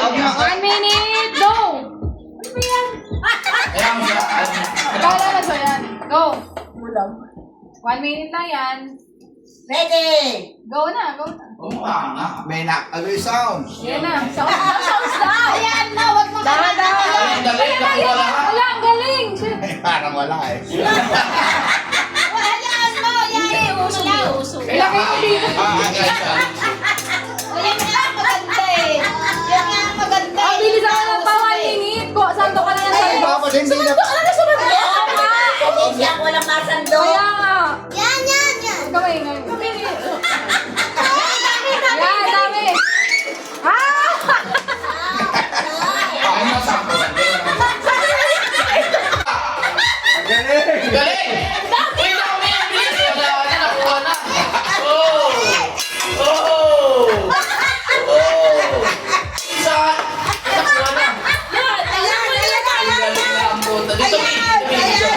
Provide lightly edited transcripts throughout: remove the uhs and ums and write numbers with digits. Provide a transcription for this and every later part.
1 minute, go! Kaya mo siya. Kala na siya yan. Go! 1 minute na yan. Ready! Go na, go na. Umukha nga. May sound. Yan na. Sounds down. Ayan na, wag mo Dahan, dahan. Ang galing, nakuha lahat. Wala, ang galing. Parang wala eh. Ayan mo, yan. Uso na, uso. Ilagay mo dito. Guys, O yan nga, maganda eh. Yan nga, maganda Ang eh. bilis ako ng pa 1 minute. Go, sando ka na yan. Ay, bakit hindi na... Sunod ka. Hindi ako walang masando. Kaya nga. Yan, yan, yan. Huwag kamay ngayon. Yan, dami. Ah! ano sa ako? Galing! Galing! Uy, dami! Bilis! Wala na, nakuha na. Oh! Oh! Oh! Isa! Nakuha na. Galing na ang puta. Dito, dito.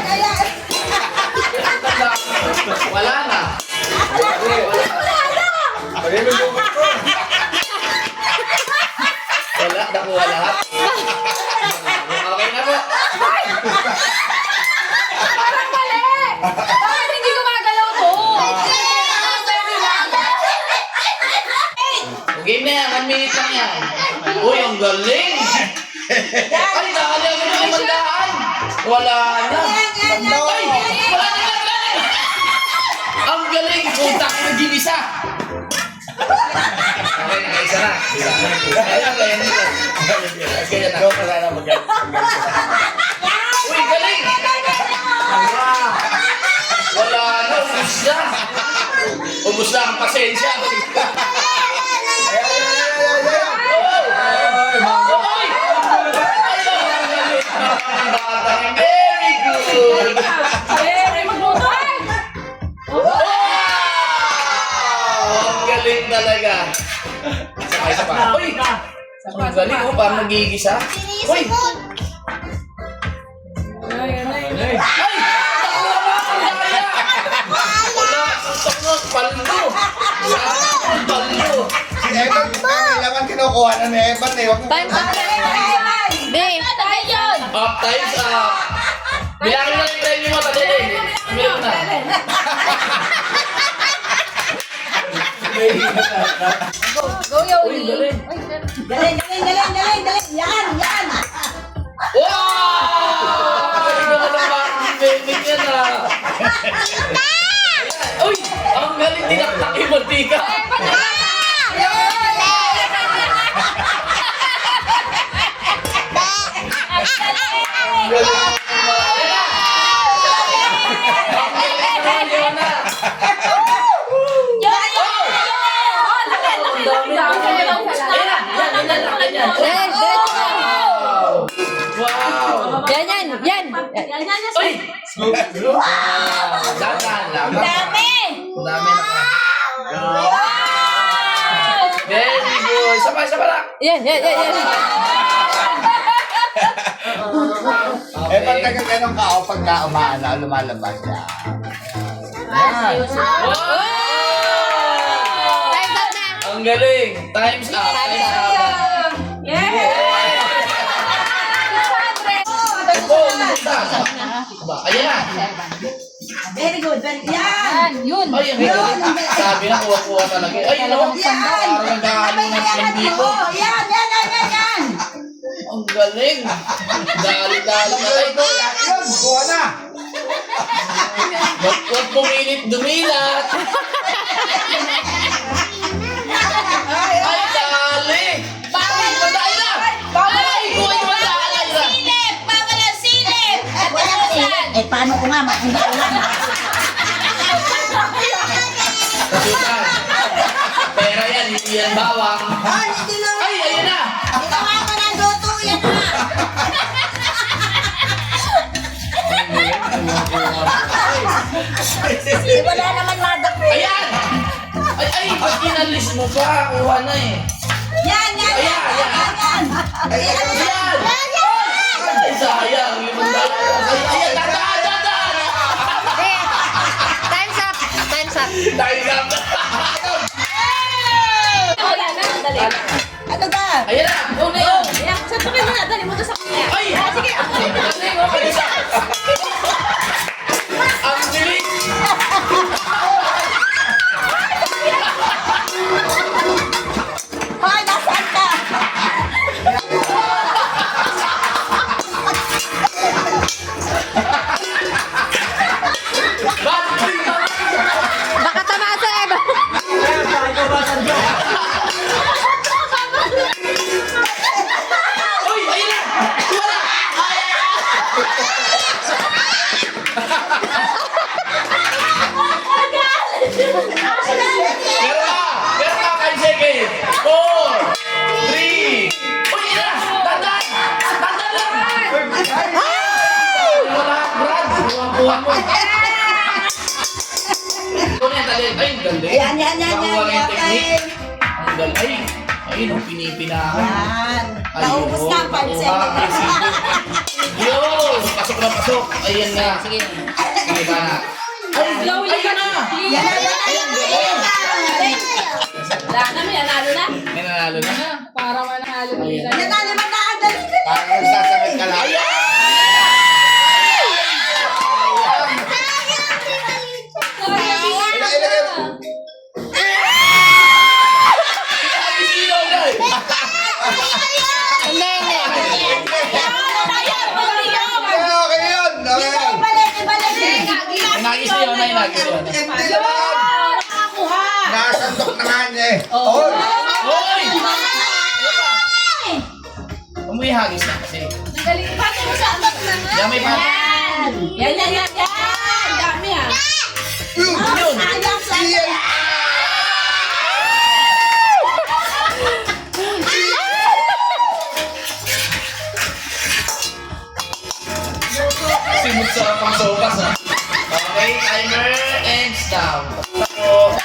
Wala na. Ayun yung lumot ko. Wala, nakuha lahat. Okay na po. Parang mali. Bakit hindi gumagalaw to? Game na yan, 1 minute lang yan. Uy, ang galing! Ay, nakali ako ng 500. Wala na. Ay, wala na. Ang galing! Utak na ginisa. Okay, nakaisa na. Ayan, ayan dito. Ganyan na. Uy, galing! Wala na, ubus na. Ubus na ang pasensya. Very good! Very good. Wow! Ang galing talaga. Isa pa. Uy! Ang galing oh, parang nagigisa. Uy! Ay! Wala! Ang paldo! Ang paldo! Si Evan, may laman kinukuha na ni Evan eh. Wag mo. Time up. Up, time's up! Bilangin na yung time mo, tadali. Meron na. Go, Yogi. Uy, galing. Galing, galing, galing, galing, galing. Yan, yan. Wow! Galing naman ang marketing building yan ah! Uy! Ang galing tinaktak yung mantika! Ang galing! Ang galing naman yun ah! Wow! Wow! Yan. Uy! Wow! Dagan lang. Dami. Ang dami na. Very good! Sabay lang! Yan. Evan, tagal ganun ka o pagka lumalabas siya. Wow! Ang galing! Time's up! Ayan na! Very good. Yan. Yun. Ay, ang galing! Sabi na, kuha-kuha talaga. Ay, ano? Yan. Parang nagkakaano ng slime dito. Yan, yan, yan, yan, yan. Ang galing! Dali-dali na. Ay, Yun, kuha na. Huwag pumilit dumilat! Ay, dali! Ay, madali na! Ay, kuha yung madali na! Silip. Bawal ang silip. Eh, paano ko nga? Hindi ko lang. Kasutan! Pera yan, hindi yan bawang. Ay, hindi lang. Ay, ayan na! Ginawa ko ng luto. Yan na. Wala naman madakit. Ayan! Ay, ba't inalis mo pa? Kuha na eh. Yan, yan, yan. Ayan, ayan. Yan, yan. Ayan! Ay, sayang. $5. Ay, ayan, dadaan! Time's up. Dahil ka ba? Wala na. Dali. Ano ba? Ayan na! Go na yun! na, dali mo to sa kanya. Ay! Sige, ako. Galing, okay isa. Ang bilis! Hoy, nasaan ka? Baka tamasa eh. Uy, ayun na! Wala! Pero ka, 5 seconds. 4, 3. Uy, ayun na! Dandan! Dandan lang! Wala, Brad. Buwan mo. Ito na yung galing. Ay, ang galing. Yan. Nakuha ng Okay. technique. Ang galing. Ay, ayun, ang pinipinahan. Yan. Ayun, Naubos na, 5 nakuha. seconds. Yun! Pasok na pasok. Ayan na. Sige. Sige ka na. Ay, ayun na! Wala na, may nanalo na. May nanalo na. Para manalo Ayan. nila. Nanalo man na, dali. Parang nagsasamit ka lang. Ilagay mo. Ay, sino na? Okay yun. Okay yun. May nagis yun, may nagis yun. Hindi naman. Nasandok na nga niya eh. Oh. Hoy! Umuwi hagis na kasi. Yan may pa. Yan. Dami ah. Yun. Yun. Iyan. Simut sa pang sopas ha. Okay, timer and stop. Ako.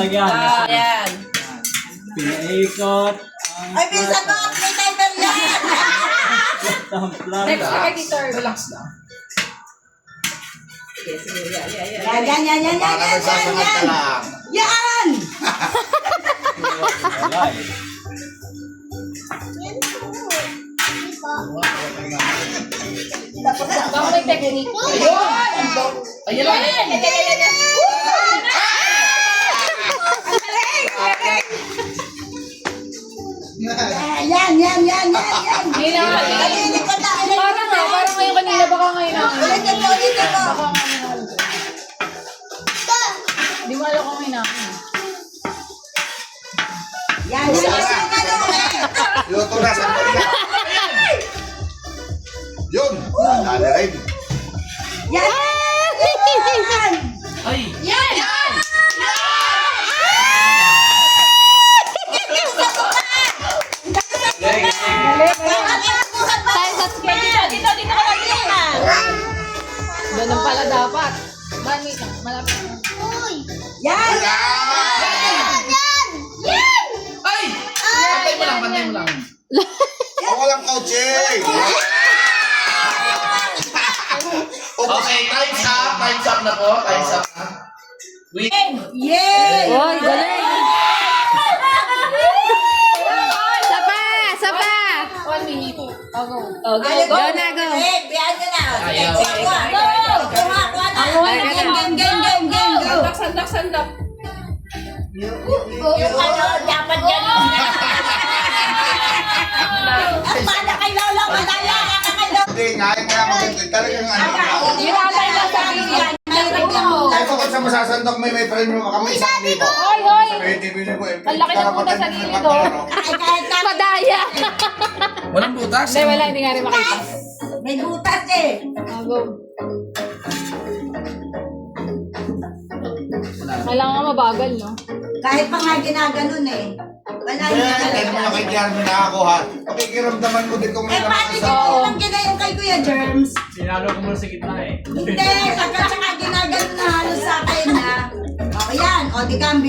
Yan. Pinaikot Ay, pinsan mo, may timer yan. ang plan. Next competitor. Relax lang. Yan. Parang nagsasamit ka lang. Yan! Alay. Baka may technique. Ayun lang. Yan. Hindi na nga. Nalilig ko na. Parang ngayon kanina. Baka ngayon na. Ulitin mo. Baka ngayon na. Hindi mo alam kung ngayon na. Yan. Luto na. Sandali na. Yun. Dali rin. Yan! Ay. Dito ka lang. Ganun pala dapat. Wait lang. Malapit na. Yan! Ay! Pantay mo lang. Ako lang, coach eh. Okay, time's up na po. Time's up na. Wait. Yay! Oy, galing! Sapa! 1 minute. Oh, go. Go na, go. Biyan ka na. Ayaw. Kuha na. Game. Go. Sandak. Yung ano, dapat gano'n. Ang mana kay Lolo, madaya ka kay Lolo. Hindi, ngayon kaya maganda. Talagang ano. Hinatay lang sa ganyan. Kahit ako sa masasandok may premium kami isang libo. Hoy! Sa 20 million ko eh. Ang laki ng putas sa gilid, oh. Kahit na Madaya! Walang butas. Hindi nga rin makita. may butas eh. Oh, go. Kailangan mabagal, no? Kahit pa nga ginaganon eh. Wala Kaya yung kahit mo na kay Jeremy nakakuha, pakikiramdaman mo din kung may Eh, paano naman hindi ko lang ginayong kay Kuya Germs? Sinalo ko muna sa gitna eh. Hindi, pagka tsaka ginaganon na halos sa akin na. O yan, o di ka